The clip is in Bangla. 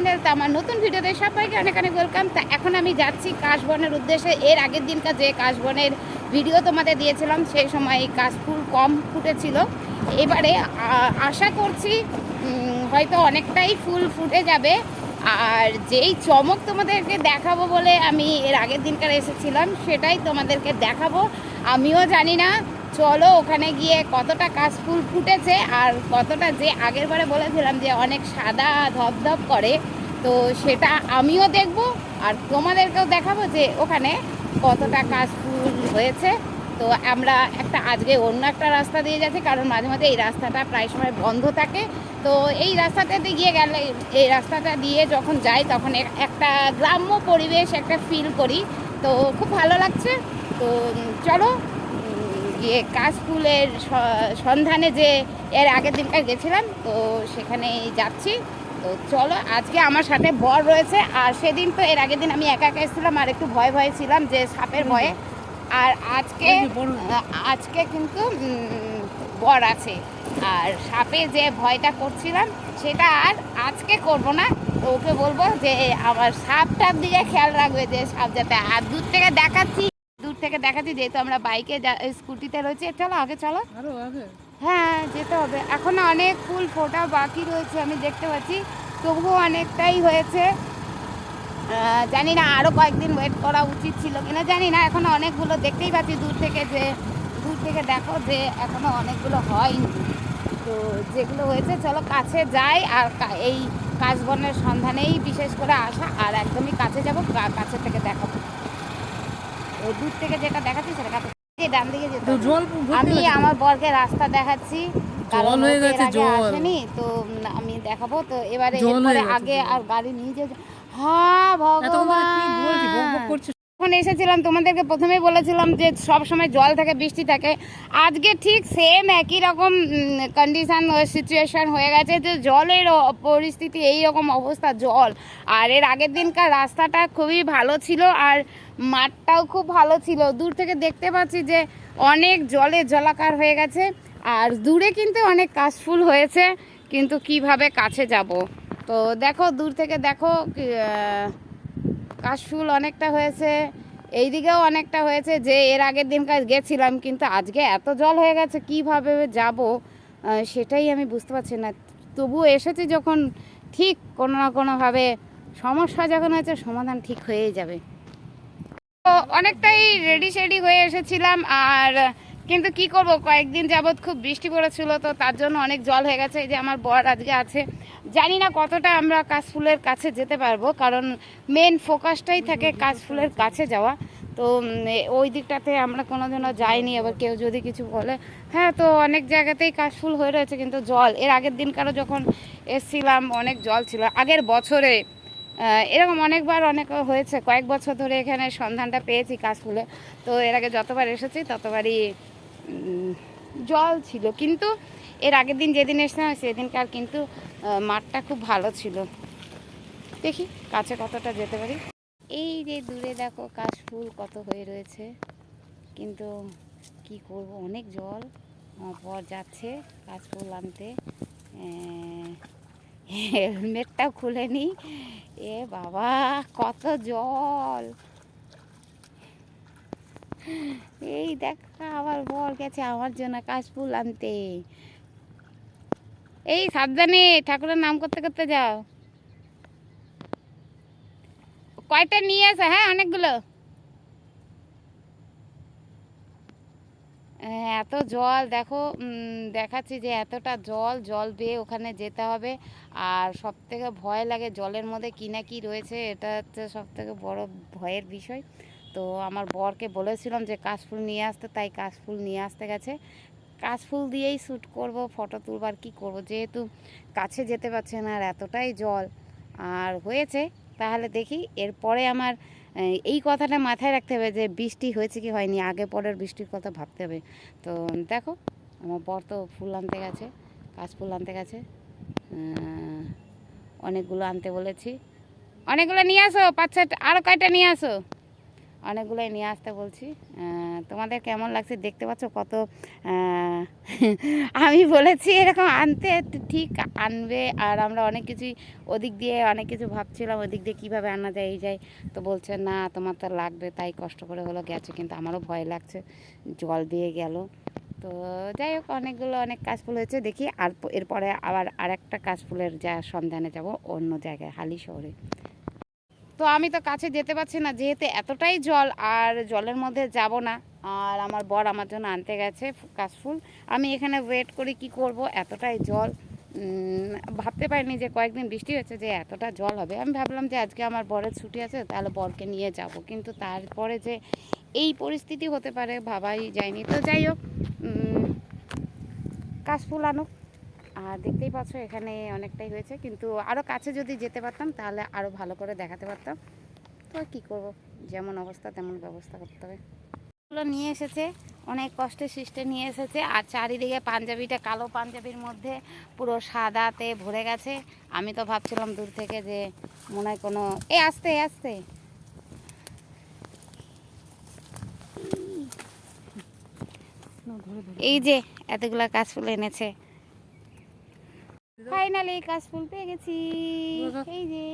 চ্যানেল। তো আমার নতুন ভিডিওতে সবাইকে অনেক অনেক ওয়েলকাম। তা এখন আমি যাচ্ছি কাশবনের উদ্দেশ্যে। এর আগের দিনকার যে কাশবনের ভিডিও তোমাদের দিয়েছিলাম সেই সময় কাশফুল কম ফুটেছিল। এবারে আশা করছি হয়তো অনেকটাই ফুল ফুটে যাবে। আর যেই চমক তোমাদেরকে দেখাবো বলে আমি এর আগের দিনকার এসেছিলাম সেটাই তোমাদেরকে দেখাবো। আমিও জানি না, চলো ওখানে গিয়ে কতটা কাশফুল ফুটেছে আর কতটা যে আগের বারে বলেছিলাম যে অনেক সাদা ধপধপ করে, তো সেটা আমিও দেখব আর তোমাদেরকেও দেখাবো যে ওখানে কতটা কাশফুল হয়েছে। তো আমরা আজকে অন্য একটা রাস্তা দিয়ে যাচ্ছি, কারণ মাঝে মাঝে এই রাস্তাটা প্রায় সময় বন্ধ থাকে। তো এই রাস্তাটাতে গিয়ে গেলে, এই রাস্তাটা দিয়ে যখন যাই তখন একটা গ্রাম্য পরিবেশ একটা ফিল করি, তো খুব ভালো লাগছে। তো চলো গিয়ে কাশফুলের সন্ধানে যে এর আগের দিনকার গেছিলাম, তো সেখানে যাচ্ছি। তো চলো, আজকে আমার সাথে বর রয়েছে। আর সেদিন তো এর আগের দিন আমি একা একা এসেছিলাম আর একটু ভয় ভয়ে ছিলাম যে সাপের ভয়ে। আর আজকে কিন্তু বর আছে, আর সাপে যে ভয়টা করছিলাম সেটা আর আজকে করব না। তো ওকে বলবো যে আমার সাপটার দিকে খেয়াল রাখবে, যে সাপ যাতে। আর দূর থেকে দেখাচ্ছি যেহেতু আমরা বাইকে স্কুটিতে রয়েছে। চলো আগে চলো, হ্যাঁ যেতে হবে। এখনো অনেক ফুল ফোটা বাকি রয়েছে আমি দেখতে পাচ্ছি, তবুও অনেকটাই হয়েছে। জানি না আরও কয়েকদিন ওয়েট করা উচিত ছিল কিনা জানি না। এখনো অনেকগুলো দেখতেই পাচ্ছি দূর থেকে দেখো যে এখনো অনেকগুলো হয়নি। তো যেগুলো হয়েছে চলো কাছে যাই। আর এই কাশবনের সন্ধানেই বিশেষ করে আসা, আর একদমই কাছে যাবো, কাছে থেকে দেখাবো। দূর থেকে যেটা দেখাচ্ছি সেটা ডান দিকে যেতে আমি আমার বরকে রাস্তা দেখাচ্ছি, কারণ এর আগে আসেনি। তো আমি দেখাবো। তো এবারে আগে আর গাড়ি নিয়ে যেতে। হ্যাঁ ভগবান, যখন এসেছিলাম তোমাদেরকে প্রথমেই বলেছিলাম যে সব সময় জল থাকে, বৃষ্টি থাকে। আজকে ঠিক সেম একই রকম কন্ডিশন সিচুয়েশন হয়ে গেছে, যে জলের পরিস্থিতি এই রকম অবস্থা, জল। আর এর আগের দিনকার রাস্তাটা খুবই ভালো ছিল আর মাঠটাও খুব ভালো ছিল। দূর থেকে দেখতে পাচ্ছি যে অনেক জলে জলাকার হয়ে গেছে, আর দূরে কিন্তু অনেক কাশফুল হয়েছে, কিন্তু কিভাবে কাছে যাব। তো দেখো দূর থেকে দেখো কাশফুল অনেকটা হয়েছে, এইদিকেও অনেকটা হয়েছে। যে এর আগের দিনকার গেছিলাম, কিন্তু আজকে এত জল হয়ে গেছে কিভাবে যাব সেটাই আমি বুঝতে পারছি না। তবুও এসেছি যখন, ঠিক কোনো না কোনোভাবে সমস্যা যখন হয়েছে সমাধান ঠিক হয়েই যাবে। তো অনেকটাই রেডি সেডি হয়ে এসেছিলাম, আর কিন্তু কি করব, কয়েকদিন যাবৎ খুব বৃষ্টি পড়েছিল, তো তার জন্য অনেক জল হয়ে গেছে। এই যে আমার বর আজকে আছে, জানি না কতটা আমরা কাশফুলের কাছে যেতে পারবো, কারণ মেন ফোকাসটাই থাকে কাশফুলের কাছে যাওয়া। তো ওই দিকটাতে আমরা কোনোদিনও যাইনি। আবার কেউ যদি কিছু বলে, হ্যাঁ তো অনেক জায়গাতেই কাশফুল হয়ে রয়েছে, কিন্তু জল। এর আগের দিন কারো যখন এসছিলাম অনেক জল ছিল আগের বছরে। এরকম অনেকবার অনেক হয়েছে, কয়েক বছর ধরে এখানে সন্ধানটা পেয়েছি কাশফুলে। তো এর আগে যতবার এসেছি ততবারই জল ছিল, কিন্তু এর আগের দিন যেদিন এসেছিলাম সেদিনকার কিন্তু মাঠটা খুব ভালো ছিল। দেখি কাছে কতটা যেতে পারি। এই যে দূরে দেখো কাশফুল কত হয়ে রয়েছে, কিন্তু কি করব, অনেক জল। আমার বর যাচ্ছে কাশফুল আনতে, হেলমেটটাও খুলে নি। এ বাবা কত জল! এই দেখা আমার বর গেছে আমার জন্য কাশফুল আনতে। এই সাবধানে, ঠাকুরের নাম করতে করতে যাও। কয়টা নিয়ে আসো, হ্যাঁ অনেকগুলো। এত জল দেখো, দেখাচ্ছি যে এতটা জল বেয়ে ওখানে যেতে হবে। আর সব থেকে ভয় লাগে জলের মধ্যে কী না কী রয়েছে, এটা হচ্ছে সব থেকে বড় ভয়ের বিষয়। তো আমার বরকে বলেছিলাম যে কাশফুল নিয়ে আসতে, তাই কাশফুল নিয়ে আসতে গেছে। কাশফুল দিয়েই শ্যুট করব, ফটো তুলবার কি করব, যেহেতু কাছে যেতে পারছে না আর এতটাই জল আর হয়েছে। তাহলে দেখি এরপরে আমার এই কথাটা মাথায় রাখতে হবে যে বৃষ্টি হয়েছে কি হয়নি, আগে পরের বৃষ্টির কথা ভাবতে হবে। তো দেখো আমার বর তো ফুল আনতে গেছে, কাশফুল আনতে গেছে। অনেকগুলো আনতে বলেছি, অনেকগুলো নিয়ে আসো, 5-6 আরও কয়টা নিয়ে আসো। অনেকগুলোই নিয়ে আসতে বলছি। তোমাদের কেমন লাগছে দেখতে পাচ্ছ কত আমি বলেছি এরকম আনতে, ঠিক আনবে। আর আমরা অনেক কিছুই ওদিক দিয়ে অনেক কিছু ভাবছিলাম ওদিক দিয়ে কীভাবে আনা যায় এই যায়, তো বলছে না তোমার তো লাগবে, তাই কষ্ট করে হলো গেছে, কিন্তু আমারও ভয় লাগছে জল দিয়ে গেল। তো যাই হোক অনেকগুলো অনেক কাশফুল হয়েছে, দেখি আর এরপরে আবার আরেকটা কাশফুলের যা সন্ধানে যাব অন্য জায়গায় হালি শহরে। তো আমি তো কাছে যেতে পারছি না যেহেতু এতটাই জল, আর জলের মধ্যে যাব না। আর আমার বর আমার জন্য আনতে গেছে কাশফুল, আমি এখানে ওয়েট করি কি করব, এতটাই জল। ভাবতে পারিনি যে কয়েকদিন বৃষ্টি হচ্ছে যে এতটা জল হবে। আমি ভাবলাম যে আজকে আমার বরের ছুটি আছে তাহলে বরকে নিয়ে যাব, কিন্তু তারপরে যে এই পরিস্থিতি হতে পারে ভাবাই যায়নি। তো যাই হোক কাশফুল আনুক। আর দেখতেই পাচ্ছ এখানে অনেকটাই হয়েছে, কিন্তু আরও কাছে যদি যেতে পারতাম তাহলে আরও ভালো করে দেখাতে পারতাম। তো কী করব, যেমন অবস্থা তেমন ব্যবস্থা করতে হবে। এগুলো নিয়ে এসেছে অনেক কষ্টে সৃষ্টে নিয়ে এসেছে, আর চারিদিকে পাঞ্জাবিটা কালো পাঞ্জাবির মধ্যে পুরো সাদাতে ভরে গেছে। আমি তো ভাবছিলাম দূর থেকে যে মনে হয় কোনো আস্তে আস্তে এই যে এতগুলা কাশফুল এনেছে, ফাইনালি কাশফুল পেয়ে গেছি। এই যে